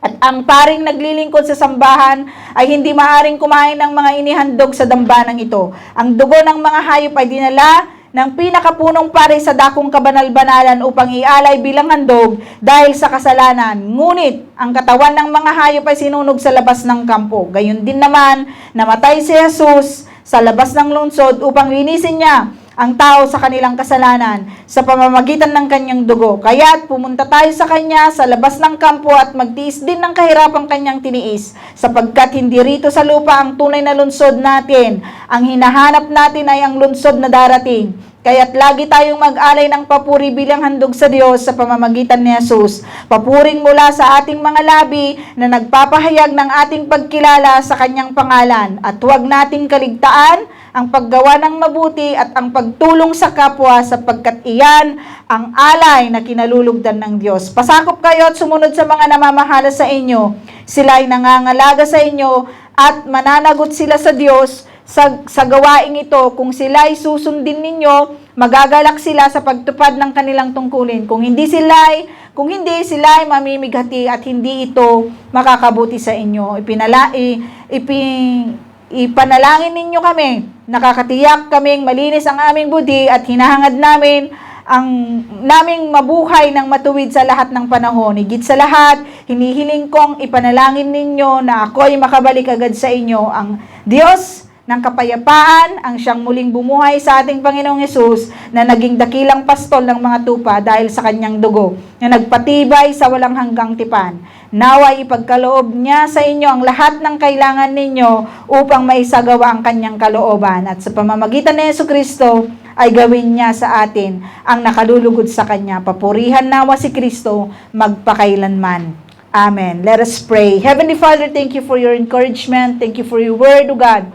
at ang paring naglilingkod sa sambahan ay hindi maaring kumain ng mga inihandog sa dambanang ito. Ang dugo ng mga hayop ay dinala ng pinakapunong pare sa dakong kabanal-banalan upang ialay bilang handog dahil sa kasalanan. Ngunit, ang katawan ng mga hayop ay sinunog sa labas ng kampo. Gayon din naman, namatay si Jesus sa labas ng lungsod upang linisin niya ang tao sa kanilang kasalanan sa pamamagitan ng kanyang dugo. Kaya't pumunta tayo sa kanya sa labas ng kampo at magtiis din ng kahirapang kanyang tiniis, sapagkat hindi rito sa lupa ang tunay na lungsod natin. Ang hinahanap natin ay ang lungsod na darating. Kaya't lagi tayong mag-alay ng papuri bilang handog sa Diyos sa pamamagitan ni Jesus. Papuring mula sa ating mga labi na nagpapahayag ng ating pagkilala sa kanyang pangalan. At huwag nating kaligtaan ang paggawa ng mabuti at ang pagtulong sa kapwa, sapagkat iyan ang alay na kinalulugdan ng Diyos. Pasakop kayo at sumunod sa mga namamahala sa inyo. Sila ay nangangalaga sa inyo at mananagot sila sa Diyos sa gawaing ito. Kung sila ay susundin ninyo, magagalak sila sa pagtupad ng kanilang tungkulin. Kung hindi sila ay mamimighati at hindi ito makakabuti sa inyo. Ipanalangin ninyo kami. Nakakatiyak kaming malinis ang aming budi at hinahangad namin naming mabuhay ng matuwid sa lahat ng panahon. Higit sa lahat, hinihiling kong ipanalangin ninyo na ako'y makabalik agad sa inyo. Ang Diyos ng kapayapaan ang siyang muling bumuhay sa ating Panginoong Hesus na naging dakilang pastol ng mga tupa dahil sa kanyang dugo na nagpatibay sa walang hanggang tipan. Naway ipagkaloob niya sa inyo ang lahat ng kailangan ninyo upang maisagawa ang kanyang kalooban, at sa pamamagitan ni Jesucristo ay gawin niya sa atin ang nakalulugod sa kanya. Papurihan nawa si Kristo magpakailanman. Amen. Let us pray. Heavenly Father, thank you for your encouragement. Thank you for your word, O God.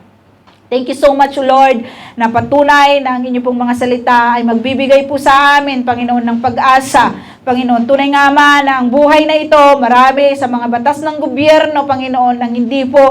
Thank you so much, Lord, na patunay na ang inyo pong mga salita ay magbibigay po sa amin, Panginoon, ng pag-asa. Panginoon, tunay nga ma na ang buhay na ito, marami sa mga batas ng gobyerno, Panginoon, nang hindi po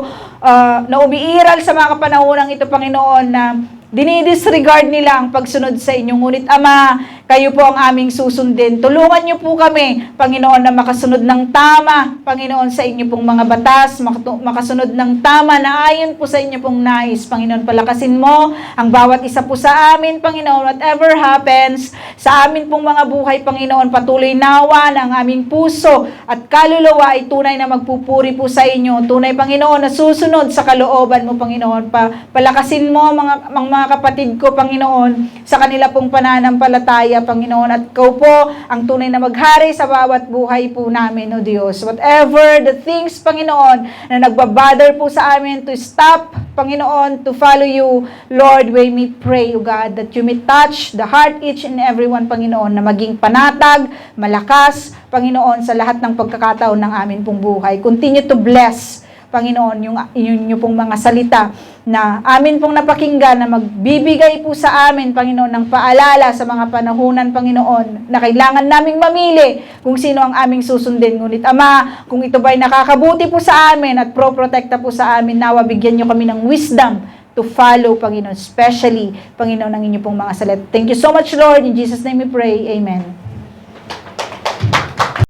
na umiiral sa mga kapanahonang ito, Panginoon, na dinidisregard nila ang pagsunod sa inyo. Ngunit, Ama, kayo po ang aming susundin. Tulungan niyo po kami, Panginoon, na makasunod ng tama, Panginoon, sa inyo pong mga batas, makasunod ng tama na ayon po sa inyo pong nais. Panginoon, palakasin mo ang bawat isa po sa amin, Panginoon, whatever happens sa amin pong mga buhay, Panginoon, patuloy nawa ng aming puso at kaluluwa ay tunay na magpupuri po sa inyo. Tunay, Panginoon, na susunod sa kalooban mo, Panginoon. Palakasin mo mga kapatid ko, Panginoon, sa kanila pong pananampalataya, Panginoon, at ikaw po ang tunay na maghari sa bawat buhay po namin, O Diyos. Whatever the things, Panginoon, na nagbabother po sa amin to stop, Panginoon, to follow you, Lord, we may pray, O God, that you may touch the heart each and everyone, Panginoon, na maging panatag, malakas, Panginoon, sa lahat ng pagkakataon ng amin pong buhay. Continue to bless, Panginoon, yung pong mga salita na amin pong napakinggan na magbibigay po sa amin, Panginoon, ng paalala sa mga panahunan, Panginoon, na kailangan naming mamili kung sino ang aming susundin. Ngunit, Ama, kung ito ba'y nakakabuti po sa amin at pro-protekta po sa amin, nawa bigyan nyo kami ng wisdom to follow, Panginoon, especially, Panginoon, ang inyo pong mga salita. Thank you so much, Lord. In Jesus' name we pray. Amen.